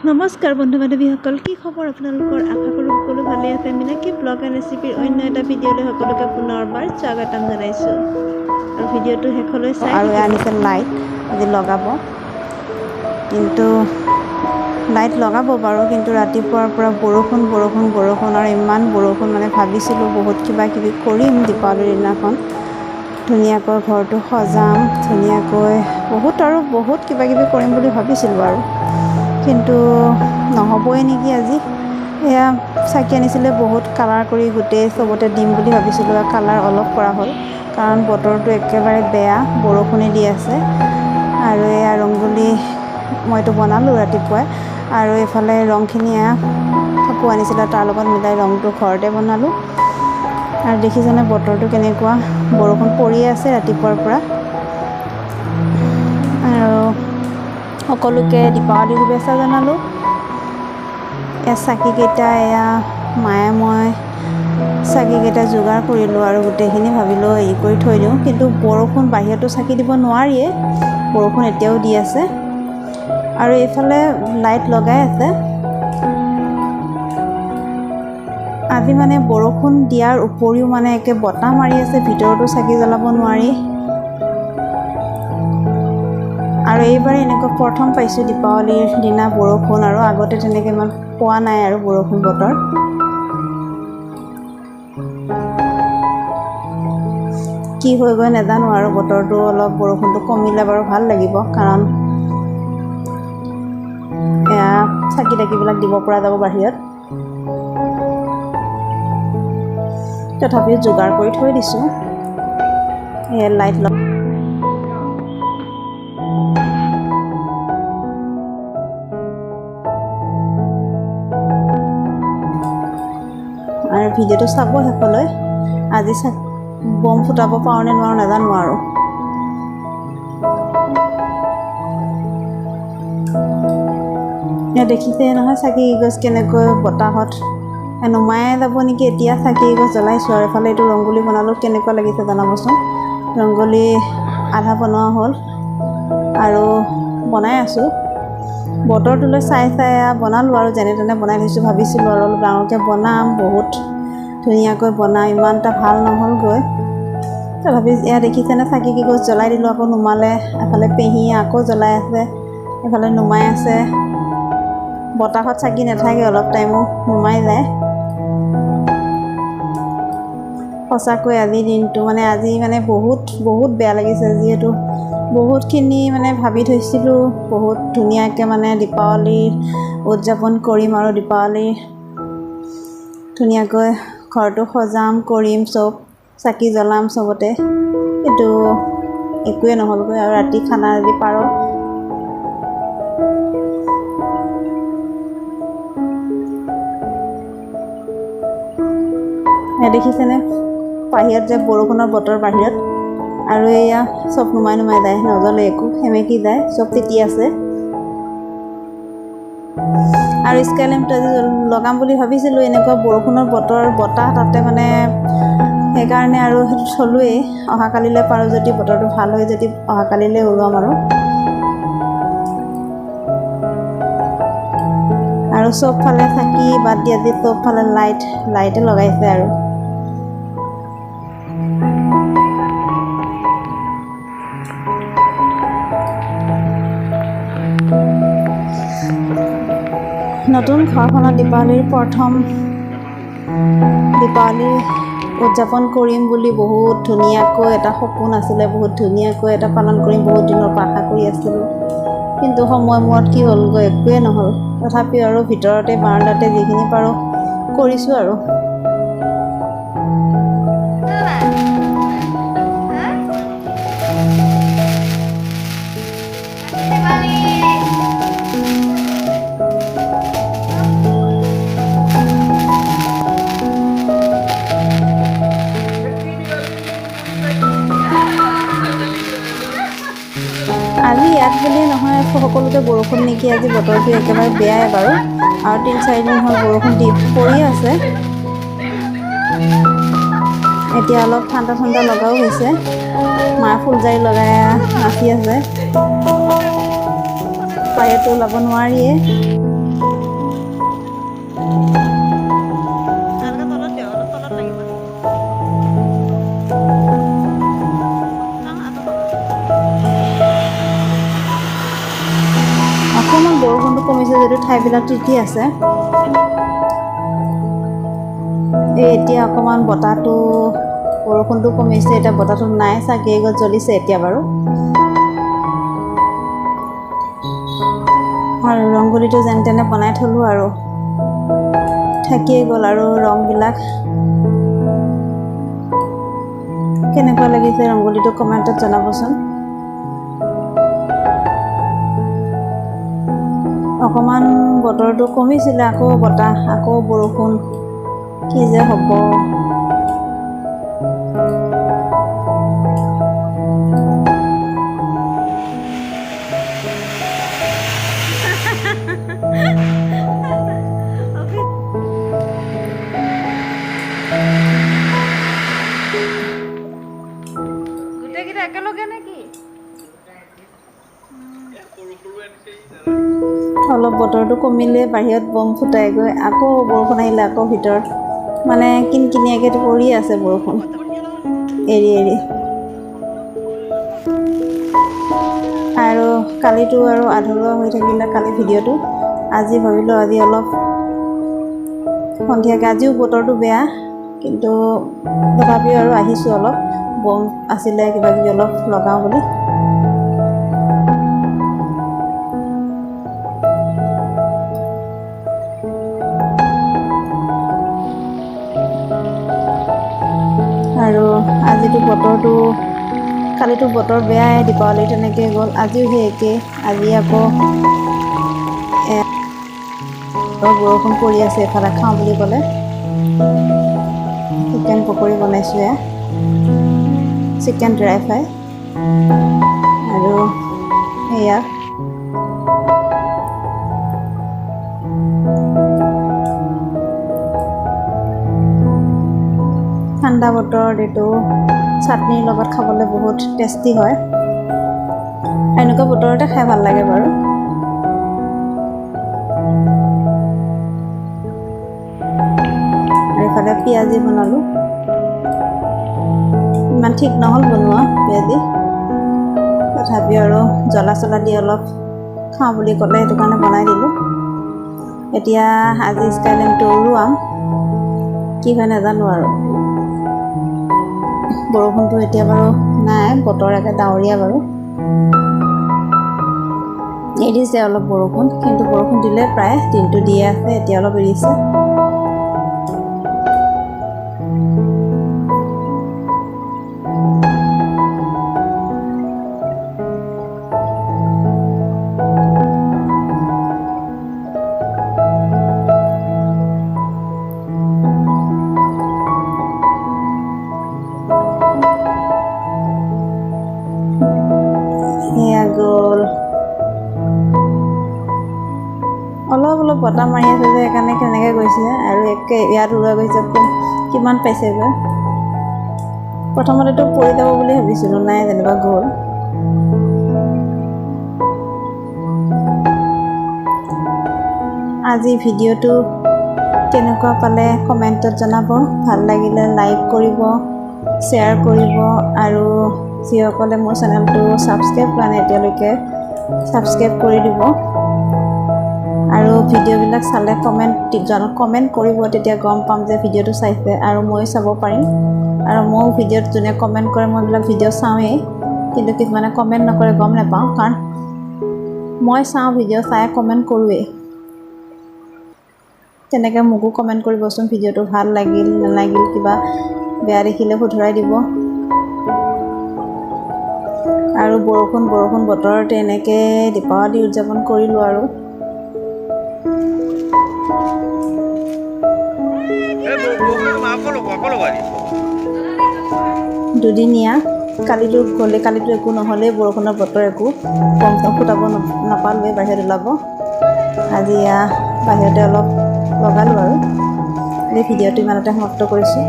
নমস্কাৰ বন্ধু বান্ধৱীসকল, কি খবৰ আপোনালোকৰ? আশা কৰোঁ সকলো ভালে আছে। মিনাক্ষী ব্লগ এণ্ড ৰেচিপিৰ অন্য এটা ভিডিঅ'লৈ সকলোকে পুনৰবাৰ স্বাগতম জনাইছোঁ আৰু ভিডিঅ'টো শেষলৈ চাই আৰু আনিছে লাইট আজি লগাব, কিন্তু লাইট লগাব বাৰু, কিন্তু ৰাতিপুৱাৰ পৰা বৰষুণ আৰু ইমান বৰষুণ, মানে ভাবিছিলোঁ বহুত কিবা কিবি কৰিম দীপাৱলীৰ দিনাখন, ধুনীয়াকৈ ঘৰটো সজাম, ধুনীয়াকৈ বহুত কিবা কিবি কৰিম বুলি ভাবিছিলোঁ আৰু, কিন্তু নহ'বই নেকি আজি। এয়া চাকি আনিছিলে, বহুত কালাৰ কৰি গোটেই চবতে দিম বুলি ভাবিছিলোঁ, কালাৰ অলপ কৰা হ'ল কাৰণ বতৰটো একেবাৰে বেয়া, বৰষুণে দি আছে। আৰু এয়া ৰংগোলী মইতো বনালোঁ ৰাতিপুৱাই, আৰু এইফালে ৰংখিনি কাপোৰ আনিছিলে তাৰ লগত মিলাই ৰংটো ঘৰতে বনালোঁ। আৰু দেখিছেনে বতৰটো কেনেকুৱা, বৰষুণ পৰিয়ে আছে ৰাতিপুৱাৰ পৰা। আৰু সকলোকে দীপাৱলীৰ শুভেচ্ছা জনালোঁ। চাকিকেইটা মায়ে মই চাকিকেইটা যোগাৰ কৰিলোঁ আৰু গোটেইখিনি ভাবিলোঁ হেৰি কৰি থৈ দিওঁ, কিন্তু বৰষুণ, বাহিৰতো চাকি দিব নোৱাৰিয়ে, বৰষুণ এতিয়াও দি আছে। আৰু এইফালে লাইট লগাই আছে। আজি মানে বৰষুণ দিয়াৰ উপৰিও মানে একে বতাহ মাৰি আছে, ভিতৰতো চাকি জ্বলাব নোৱাৰি। আৰু এইবাৰ এনেকুৱা প্ৰথম পাইছোঁ দীপাৱলীৰ দিনা বৰষুণ, আৰু আগতে তেনেকৈ ইমান পোৱা নাই আৰু বৰষুণ বতৰ। কি হৈ গৈ নাজানো, আৰু বতৰটো অলপ বৰষুণটো কমিলে বাৰু ভাল লাগিব, কাৰণ এয়া চাকি তাকিবিলাক দিব পৰা যাব বাহিৰত। তথাপিও যোগাৰ কৰি থৈ দিছোঁ। লাইট আৰু ভিডিঅ'টো চাব শেষলৈ। আজি বম ফুটাব পাৰোঁ নে নোৱাৰোঁ নাজানো আৰু। দেখিছে নহয় চাকি গছ কেনেকৈ বতাহত নুমাই যাব নেকি। এতিয়া চাকি গছ জ্বলাইছোঁ, আৰু এফালে এইটো ৰংগোলী বনালোঁ, কেনেকুৱা লাগিছে জনাবচোন। ৰংগোলী আধা বনোৱা হ'ল আৰু বনাই আছোঁ। বতৰটোলৈ চাই বনালোঁ আৰু যেনে তেনে বনাই থৈছোঁ। ভাবিছিলোঁ আৰু অলপ ডাঙৰকৈ বনাম, বহুত ধুনীয়াকৈ বনাম, ইমান এটা ভাল নহ'লগৈ। তথাপি দেখিছেনে চাকি গছ জ্বলাই দিলোঁ, আকৌ নুমালে। এফালে পেহীয়ে আকৌ জ্বলাই আছে, এফালে নুমাই আছে। বতাহত চাকি নাথাকে, অলপ টাইমো নুমাই যায়। সঁচাকৈ আজিৰ দিনটো আজি বহুত বেয়া লাগিছে, যিহেতু বহুতখিনি ভাবি থৈছিলোঁ, বহুত ধুনীয়াকৈ দীপাৱলী উদযাপন কৰিম, আৰু দীপাৱলী ধুনীয়াকৈ ঘৰটো সজাম, কৰিম, চব চাকি জ্বলাম চবতে, কিন্তু একোৱে নহ'লগৈ। আৰু ৰাতি খানা আজি পাৰ দেখিছেনে বাহিৰত যে বৰষুণৰ বতৰ বাহিৰত, আৰু এয়া চব নুমাই যায়, নজ্বলে একো, সেমেকি যায়, চব তিতি আছে। আৰু স্কাই লেম্পটো আজি লগাম বুলি ভাবিছিলোঁ, এনেকুৱা বৰষুণৰ বতৰ, বতাহ তাতে সেইকাৰণে আৰু সেইটো থলোৱেই। অহাকালিলৈ পাৰোঁ যদি, বতৰটো ভাল হয় যদি অহাকালিলৈ ওলাম আৰু চবফালে চাকি বাদ দি আজি চবফালে লাইটে লগাইছে। আৰু নতুন ঘৰখনত দীপাৱলীৰ প্ৰথম দীপাৱলী উদযাপন কৰিম বুলি বহুত ধুনীয়াকৈ এটা সপোন আছিলে, বহুত ধুনীয়াকৈ এটা পালন কৰিম, বহুত দিনৰ পৰা আশা কৰি আছিলোঁ, কিন্তু সময় মূৰত কি হ'লগৈ, একোৱেই নহ'ল। তথাপিও আৰু ভিতৰতে বাৰাণ্ডাতে যিখিনি পাৰোঁ কৰিছোঁ আৰু। আজি ইয়াত বুলিয়ে নহয়, সকলোতে বৰষুণ নেকি, আজি বতৰটো একেবাৰে বেয়াই বাৰু, আৰু 3-4 দিন হ'ল বৰষুণ পৰিয়ে আছে। এতিয়া অলপ ঠাণ্ডা লগাও হৈছে, মায়ে ফুলজাৰি লগাই নাচি আছে, বাহিৰতো ওলাব নোৱাৰিয়ে। অকণমান বৰষুণটো কমিছে যদিও ঠাইবিলাক তিতি আছে। এতিয়া অকণমান বতাহটো বৰষুণটো কমিছে, এতিয়া বতাহটো নাই, চাকি এগছ জ্বলিছে এতিয়া বাৰু। আৰু ৰংগলীটো যেন তেনে বনাই থলোঁ আৰু থাকিয়ে গ'ল আৰু ৰংবিলাক। কেনেকুৱা লাগিছে ৰংগলীটো কমেণ্টত জনাবচোন। অকণমান বতৰটো কমিছিলে, আকৌ বতাহ, আকৌ বৰষুণ, কি যে হ'ব। গোটেইকেইটা একেলগে নেকি? অলপ বতৰটো কমিলে বাহিৰত বম ফুটাই গৈ আকৌ বৰষুণ আহিলে, আকৌ ভিতৰত মানে কিনকিনীয়াকৈ পৰি আছে বৰষুণ এৰি এৰি। আৰু কালিতো আৰু আধৰুৱা হৈ থাকিলে কালি ভিডিঅ'টো। আজি ভাবিলোঁ আজি অলপ সন্ধিয়াকৈ, আজিও বতৰটো বেয়া কিন্তু তথাপিও আৰু আহিছোঁ অলপ, বম আছিলে কিবাকিবি অলপ লগাওঁ বুলি। আৰু আজিতো বতৰটো, কালিতো বতৰ বেয়াই, দীপাৱলী তেনেকৈ গ'ল, আজিও সেই একেই। আজি আকৌ বৰষুণ পৰি আছে। এফালে খাওঁ বুলি ক'লে চিকেন পকৰি বনাইছোঁ, এয়া চিকেন ড্ৰাই ফ্ৰাই আৰু এয়া ঠাণ্ডা বতৰত এইটো চাটনিৰ লগত খাবলৈ বহুত টেষ্টি হয়। এনেকুৱা বতৰতে খাই ভাল লাগে বাৰু। আৰু ইফালে পিঁয়াজি বনালোঁ, ইমান ঠিক নহ'ল বনোৱা পিঁয়াজি, তথাপিও আৰু জ্বলা চলা দি অলপ খাওঁ বুলি ক'লে সেইটো কাৰণে বনাই দিলোঁ। এতিয়া আজি স্কাইলেণ্ডটো উৰুৱাম, কি হয় নাজানো আৰু। বৰষুণটো এতিয়া বাৰু নাই, বতৰ একে ডাৱৰীয়া বাৰু। এৰিছে অলপ বৰষুণ, কিন্তু বৰষুণ দিলে প্ৰায় দিনটো দিয়ে আছে, এতিয়া অলপ এৰিছে। সেয়া গ'ল, অলপ অলপ বতাহ মাৰি আছে যে সেইকাৰণে কেনেকৈ গৈছে, আৰু একে ইয়াত ওলাই গৈছে কিমান পাইছেগৈ। প্ৰথমতেতো পৰি যাব বুলি ভাবিছিলোঁ, নাই যেনিবা গ'ল। আজি ভিডিঅ'টো কেনেকুৱা পালে কমেণ্টত জনাব। ভাল লাগিলে লাইক কৰিব, শ্বেয়াৰ কৰিব, আৰু যিসকলে মোৰ চেনেলটো ছাবস্ক্ৰাইব কৰা নাই এতিয়ালৈকে ছাবস্ক্ৰাইব কৰি দিব। আৰু ভিডিঅ'বিলাক চালে কমেণ্ট কৰিব, তেতিয়া গম পাম যে ভিডিঅ'টো চাইছে আৰু ময়ো চাব পাৰিম। আৰু ময়ো ভিডিঅ'ত যোনে কমেণ্ট কৰে মই এইবিলাক ভিডিঅ' চাওঁৱেই, কিন্তু কিছুমানে কমেণ্ট নকৰে, গম নাপাওঁ, কাৰণ মই চাওঁ ভিডিঅ' চাই কমেণ্ট কৰোঁৱেই। তেনেকৈ মোকো কমেণ্ট কৰিবচোন, ভিডিঅ'টো ভাল লাগিল নালাগিল, কিবা বেয়া দেখিলে শুধৰাই দিব। আৰু বৰষুণ বতৰতে এনেকৈ দীপাৱলী উদযাপন কৰিলোঁ আৰু। দুদিনীয়া, কালিতো একো নহ'লেই, বৰষুণৰ বতৰ একো কম ফুটাব নাপালোৱে, বাহিৰত ওলাব। আজি বাহিৰতে অলপ লগালোঁ আৰু। এই ভিডিঅ'টো ইমানতে সমাপ্ত কৰিছোঁ।